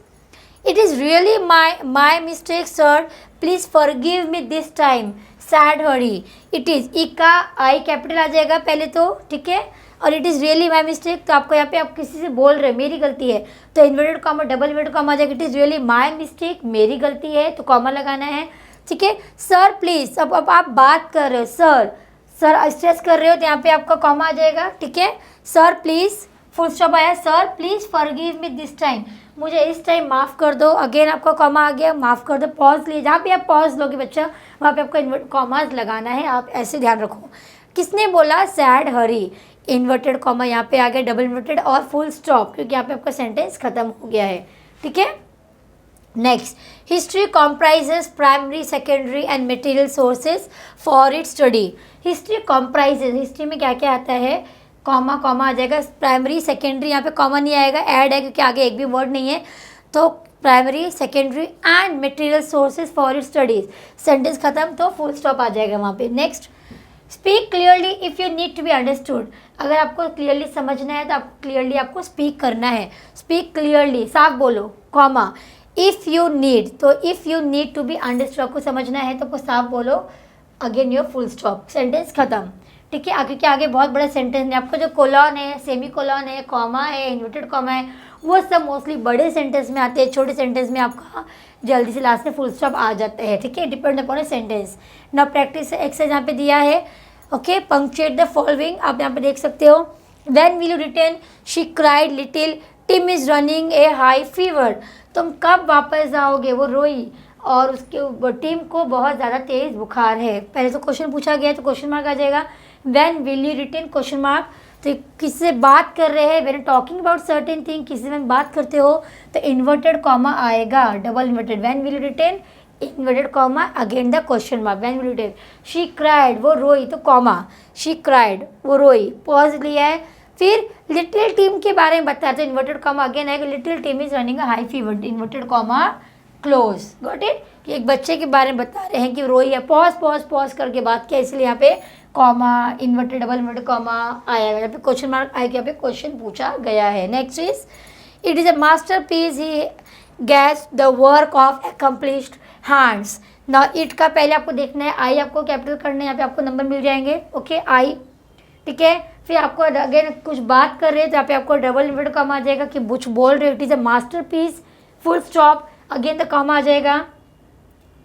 it is really my mistake sir, please forgive me this time, said Hari. It is, E का आई कैपिटल आ जाएगा पहले तो, ठीक है, और it is really my mistake, तो आपको यहाँ पे आप किसी से बोल रहे हैं मेरी गलती है, तो inverted comma double inverted comma आ जाएगा, it is really my mistake, मेरी गलती है, तो कॉमा लगाना है। ठीक है, सर प्लीज़, अब आप बात कर रहे हो, सर स्ट्रेस कर रहे हो, तो यहाँ पे आपका कॉमा आ जाएगा। ठीक है, सर प्लीज़ फुल स्टॉप आया, sir please forgive me this time, मुझे इस टाइम माफ़ कर दो, अगेन आपका कॉमा आ गया, माफ़ कर दो, पॉज लिए, जहाँ पे आप पॉज लोगे बच्चा वहाँ पे आपको कॉमाज लगाना है, आप ऐसे ध्यान रखो। किसने बोला, सैड हरी, इन्वर्टेड कॉमा यहाँ पे आ गया, डबल इन्वर्टेड और फुल स्टॉप, क्योंकि यहाँ पे आपका सेंटेंस खत्म हो गया है। ठीक है, next, history comprises primary secondary and material sources for it study. History comprises, history में क्या क्या आता है, कॉमा कॉमा आ जाएगा, प्राइमरी सेकेंडरी यहाँ पे कॉमा नहीं आएगा, ऐड है क्योंकि आगे एक भी वर्ड नहीं है, तो primary secondary and material sources for it studies, sentence खत्म, तो फुल स्टॉप आ जाएगा वहाँ पे। Next, speak clearly if you need to be understood, अगर आपको क्लियरली समझना है तो आपको क्लियरली आपको स्पीक करना है, स्पीक क्लियरली, साफ बोलो, कॉमा, इफ़ यू नीड, तो if you need to be understood, आपको समझना है तो आपको साफ बोलो, again your full stop, sentence खत्म। ठीक है, आगे के आगे बहुत बड़ा सेंटेंस है, आपको जो कोलॉन है, सेमी कोलॉन है, कॉमा है, इन्वर्टेड कॉमा है, वो सब मोस्टली बड़े सेंटेंस में आते हैं, छोटे सेंटेंस में आपका जल्दी से लास्ट में फुल स्टॉप आ जाता है। ठीक है, डिपेंड अपॉन ए सेंटेंस। ना प्रैक्टिस एक्सरसाइज यहाँ पे दिया है। ओके, पंक्चुएट द फॉलोइंग, आप यहाँ पे देख सकते हो, when will you return, she cried little, Tim is running a high fever, तुम कब वापस आओगे, वो रोई और उसके टीम को बहुत ज़्यादा तेज़ बुखार है। पहले तो क्वेश्चन पूछा गया तो क्वेश्चन मार्क आ जाएगा, when will you return question mark, तो किससे बात कर रहे हैं, when talking about certain thing, किसी में बात करते हो तो इन्वर्टेड कॉमा आएगा, double inverted, when will you return, inverted comma, again the question mark, when will you return, she cried, वो रोई, तो कॉमा, शी क्राइड, वो रोई, पॉज लिया है। फिर लिटिल टीम के बारे में बताया तो इन्वर्टेड कॉमा अगेन आएगा, little team is running a high fever, inverted comma close. Got it, कि एक बच्चे के बारे में बता रहे हैं कि रोई है, पॉज पॉज पॉज करके बात किया, इसलिए यहाँ पे comma, inverted double inverted comma आया, यहाँ पे क्वेश्चन मार्क आएगा, यहाँ पे क्वेश्चन पूछा गया है। Next is, it is a masterpiece, he guess the work of accomplished hands. ना इट का पहले आपको देखना है, आई आपको कैपिटल करना है, यहाँ पे आपको नंबर मिल जाएंगे। ओके, आई, ठीक है, फिर आपको अगेन कुछ बात कर रहे हैं तो यहाँ पे आपको डबल इन्वर्टेड कॉमा आ जाएगा कि कुछ बोल रहे हो, it is a masterpiece, full stop, again the comma आ जाएगा,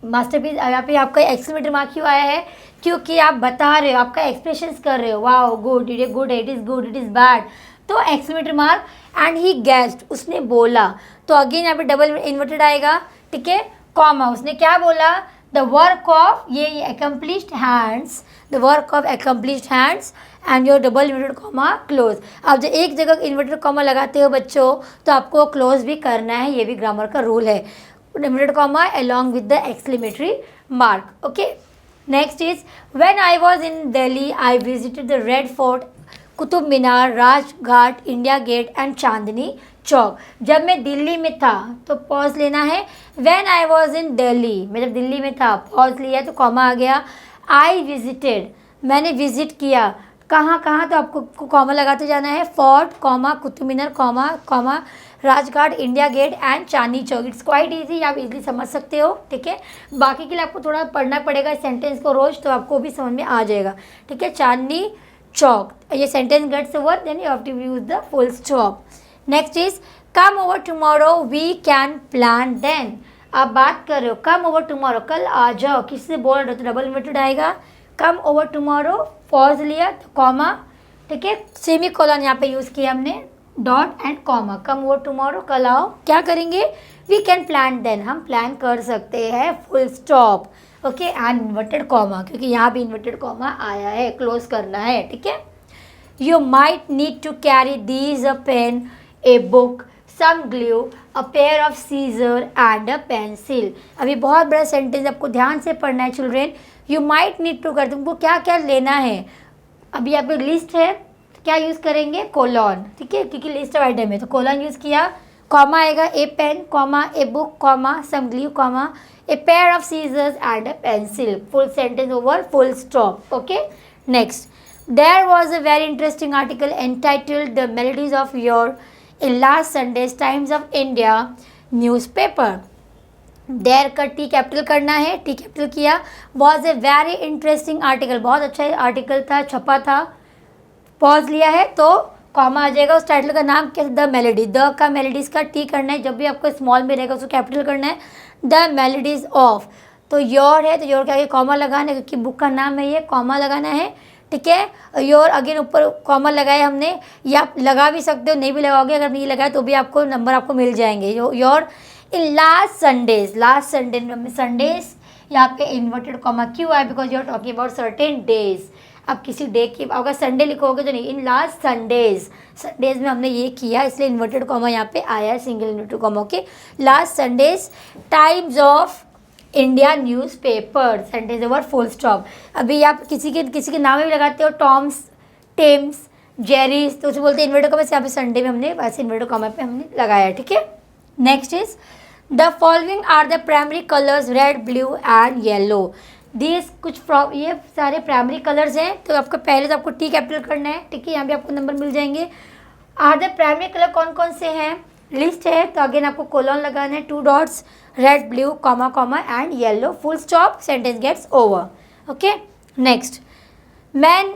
मास्टरपीस। यहाँ पे आपका एक्सक्लेमेटरी मार्क क्यों आया है, क्योंकि आप बता रहे हो, आपका एक्सप्रेशंस कर रहे हो, wow good, it is good, it is good, it is bad, तो exclamatory mark. And he guessed, उसने बोला, तो अगेन यहाँ पे डबल इन्वर्टेड आएगा। ठीक है, कॉमा, उसने क्या बोला, द वर्क ऑफ, ये accomplished hands, the work of accomplished hands, and your double inverted comma close. आप जब एक जगह इन्वर्टेड कॉमा लगाते हो बच्चों तो आपको क्लोज भी करना है, ये भी ग्रामर का रूल है, inverted comma along with the exclamatory mark. Okay, next is, when I was in Delhi I visited the Red Fort, Qutub Minar, Rajghat, India gate and Chandni Chowk. जब मैं दिल्ली में था तो पॉज लेना है, when I was in Delhi, मैं जब दिल्ली में था, पॉज लिया तो कॉमा आ गया। I visited, मैंने विजिट किया, कहाँ कहाँ, तो आपको कॉमा लगाते जाना है, fort comma, Qutub Minar comma comma, Rajghat, India gate and Chandni Chowk. It's quite easy, आप इजीली समझ सकते हो, ठीक है। बाकी के लिए आपको थोड़ा पढ़ना पड़ेगा सेंटेंस को रोज, तो आपको भी समझ में आ जाएगा, ठीक है। चांदनी चौक, ये sentence gets over, then you have to use the full stop. Next is come over tomorrow we can plan then. आप बात कर रहे हो, कम ओवर टुमारो, कल आ जाओ, किसी से बोल रहे हो तो डबल इन्वर्टेड आएगा। कम ओवर टुमारो, पॉज लिया तो कॉमा, ठीक है, सेमी कोलन यहाँ पे यूज़ किया हमने, dot and comma. Come over tomorrow, कल आओ, क्या करेंगे, वी कैन प्लान देन, हम प्लान कर सकते हैं, full stop, okay, and inverted comma, क्योंकि यहाँ भी इन्वर्टेड कॉमा आया है, क्लोज करना है, ठीक है। You might need to carry these a pen, a book, some glue, a pair of scissor and a pencil. अभी बहुत बड़ा सेंटेंस आपको ध्यान से पढ़ना है children. You might need to कर, तुमको क्या क्या लेना है, अभी यहाँ पे लिस्ट है, क्या यूज़ करेंगे, कोलॉन, ठीक है, क्योंकि लिस्ट ऑफ आइटम है तो कोलॉन यूज़ किया, कॉमा आएगा, a pen comma, a book comma, some glue comma, a pair of scissors and a pencil, full sentence over, full stop, okay. Next, there was a very interesting article entitled the melodies of your in last Sunday's Times of India newspaper. There का टी कैपिटल करना है, टी कैपिटल किया, was a very interesting article, बहुत अच्छा आर्टिकल था, छपा था, पॉज लिया है तो कॉमा आ जाएगा। उस टाइटल का नाम क्या, द मेलोडी, द का मेलोडीज का टी करना है, जब भी आपको स्मॉल में रहेगा उसको कैपिटल करना है, द मेलोडीज ऑफ। तो योर है तो योर के आगे कॉमा लगाना है, क्योंकि बुक का नाम है ये, कॉमा लगाना है, ठीक है। योर अगेन ऊपर कॉमा लगाया हमने, या आप लगा भी सकते हो, नहीं भी लगाओगे, अगर नहीं लगाया तो भी आपको नंबर आपको मिल जाएंगे। Your in last Sundays, last Sunday में संडेज यहाँ पे इन्वर्टेड कॉमा क्यों आया, because you are talking about certain days. अब किसी डे की अगर संडे लिखोगे तो नहीं, इन लास्ट संडेज, संडेज में हमने ये किया इसलिए इन्वर्टेड कॉमा यहाँ पे आया है, single inverted comma, okay. Last Sunday's Times of India newspaper, sentence over, full stop. अभी आप किसी के नाम में भी लगाते हो, टॉम्स, टेम्स, जेरीज, तो उसे बोलते हैं इन्वर्टेड कॉमा, से यहाँ पे संडे में हमने वैसे इन्वर्टेड कॉमा पे हमने लगाया, ठीक है। Next is the following are the primary colours red, blue and yellow. This कुछ ये सारे प्राइमरी कलर्स हैं, तो आपको पहले तो आपको टी कैपिटल करना है, ठीक है, यहाँ भी आपको नंबर मिल जाएंगे। आर द प्राइमरी कलर कौन कौन से हैं, लिस्ट है तो अगेन आपको कोलॉन लगाना है, 2 dots, red, blue, comma comma and yellow, full stop, sentence gets over, okay. Next, man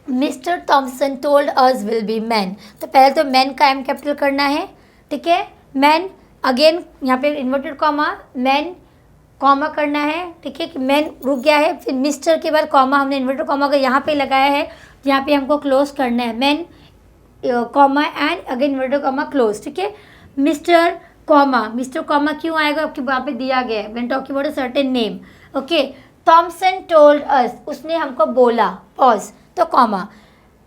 mister Thomson told us will be man. तो पहले तो मैन का एम कैपिटल करना है, ठीक है। मैन अगेन यहाँ पे इन्वर्टेड कॉमा, मैन कॉमा करना है, ठीक है, कि मैन रुक गया है, फिर मिस्टर के बाद कॉमा, हमने इन्वर्टेड कॉमा का यहाँ पे लगाया है, यहाँ पे हमको क्लोज करना है, man comma and again inverted comma close, ठीक है। मिस्टर कॉमा, मिस्टर कॉमा क्यों आएगा, आपके वहाँ पे दिया गया है, when talking about a certain name, okay. Thomson told us, उसने हमको बोला, पॉज, तो comma,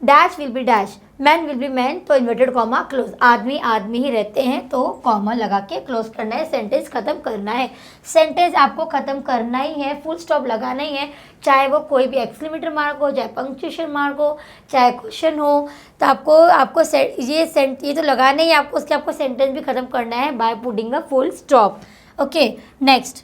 dash will be dash, man will be man, तो इन्वर्टेड कॉमा क्लोज, आदमी आदमी ही रहते हैं तो कॉमा लगा के क्लोज करना है, सेंटेंस खत्म करना है। सेंटेंस आपको खत्म करना ही है, फुल स्टॉप लगाना ही है, चाहे वो कोई भी एक्सक्लेमेटरी मार्क हो, चाहे पंक्चुएशन मार्क हो, चाहे क्वेश्चन हो, तो आपको ये तो लगाना ही है आपको, उसके आपको सेंटेंस भी खत्म करना है by putting a full stop, okay. Next,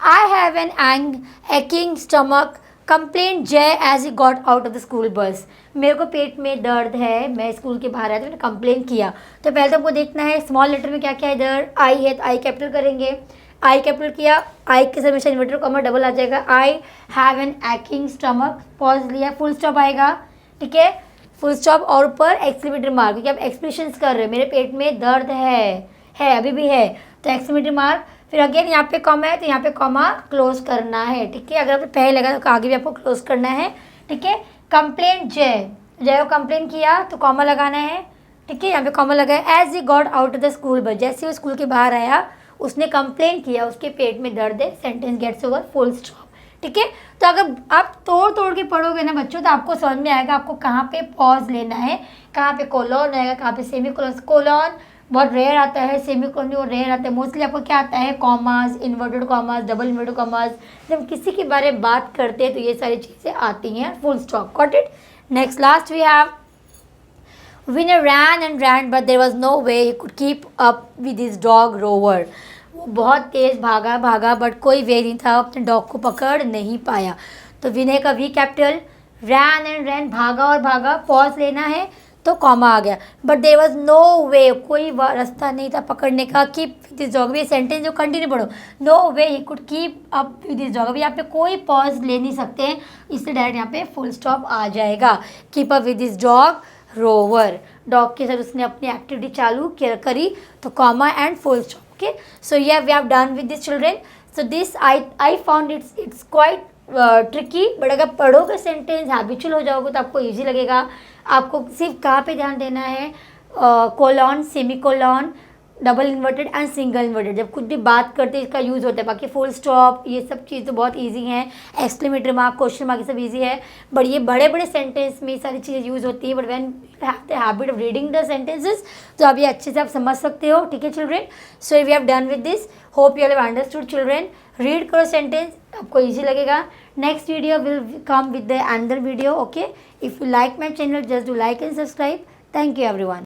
I have an aching stomach, complaint Jay as he got out of the school bus. मेरे को पेट में दर्द है, मैं स्कूल के बाहर आया तो मैंने कंप्लेन किया। तो पहले तो आपको देखना है स्मॉल लेटर में क्या क्या है, इधर आई है तो आई कैपिटल करेंगे, आई कैपिटल किया, आई के साथ हमेशा इन्वर्टेड कॉमा डबल आ जाएगा, I have an aching stomach, pause लिया, फुल स्टॉप आएगा, ठीक है, फुल स्टॉप और ऊपर एक्सक्लेमेटरी मार्क, क्योंकि आप एक्सप्रेशंस कर रहे हो, मेरे पेट में दर्द है अभी भी है, तो एक्सक्लेमेटरी मार्क, फिर अगेन यहाँ पे कॉमा है तो यहाँ पे कॉमा क्लोज करना है, ठीक है। अगर आपने पहले लगा तो आगे भी आपको क्लोज करना है, ठीक है। कंप्लेंट जय को कंप्लेन किया तो कॉमा लगाना है, ठीक है, यहाँ पे कॉमा लगाया। As he got out of the school bus, जैसे वो स्कूल के बाहर आया उसने कंप्लेन किया, उसके पेट में दर्द है, sentence gets over, full stop, ठीक है। तो अगर आप तोड़ के पढ़ोगे ना बच्चों तो आपको समझ में आएगा आपको कहाँ पे पॉज लेना है, कहाँ पे कोलॉन आएगा, कहाँ पे सेमी कोलॉन। कोलॉन बहुत रेयर आता है, सेमी कोलॉन भी रेयर आता है, मोस्टली आपको क्या आता है, commas, inverted commas, double inverted commas. जब हम किसी के बारे में बात करते हैं तो ये सारी चीज़ें आती हैं, full stop, got it. Next, last we have Winner ran but there was no way he could keep up with his dog Rover. वो बहुत तेज़ भागा बट कोई वे नहीं था, अपने डॉग को पकड़ नहीं पाया। तो विनय का वी कैपिटल, रैन भागा और भागा, पॉज लेना है तो कॉमा आ गया, but there was no way, कोई रास्ता नहीं था पकड़ने का, कीप दिस जॉब, ये सेंटेंस जो कंटिन्यू पढ़ो, no way he could keep up with this job, यहाँ पे कोई पॉज ले नहीं सकते हैं, इससे डायरेक्ट यहाँ पे फुल स्टॉप आ जाएगा। Keep up with this job Rover, dog के साथ उसने अपनी एक्टिविटी चालू करी, तो comma and full stop. Okay, so ये we have done with this children. So this I found it's quite tricky, but अगर पढ़ोगे सेंटेंस, हैबिचुअल हो जाओगे तो आपको ईजी लगेगा। आपको सिर्फ कहाँ पे ध्यान देना है, colon, semi colon, double inverted and single inverted, जब कुछ भी बात करते हैं इसका यूज़ होता है। बाकी फुल स्टॉप ये सब चीज़ तो बहुत इजी हैं, एक्सक्लेमेटरी मार्क, क्वेश्चन मार्क, ये सब इजी है, बट ये बड़े बड़े सेंटेंस में ये सारी चीज़ें यूज़ होती है। But when you have the habit of reading the sentences, तो अब ये अच्छे से आप समझ सकते हो। ठीक है children, so we have done with this, hope you have understood children. Read करो सेंटेंस, आपको ईजी लगेगा। Next video will come with the another video. Okay, if you like my channel, just do like and subscribe. Thank you everyone.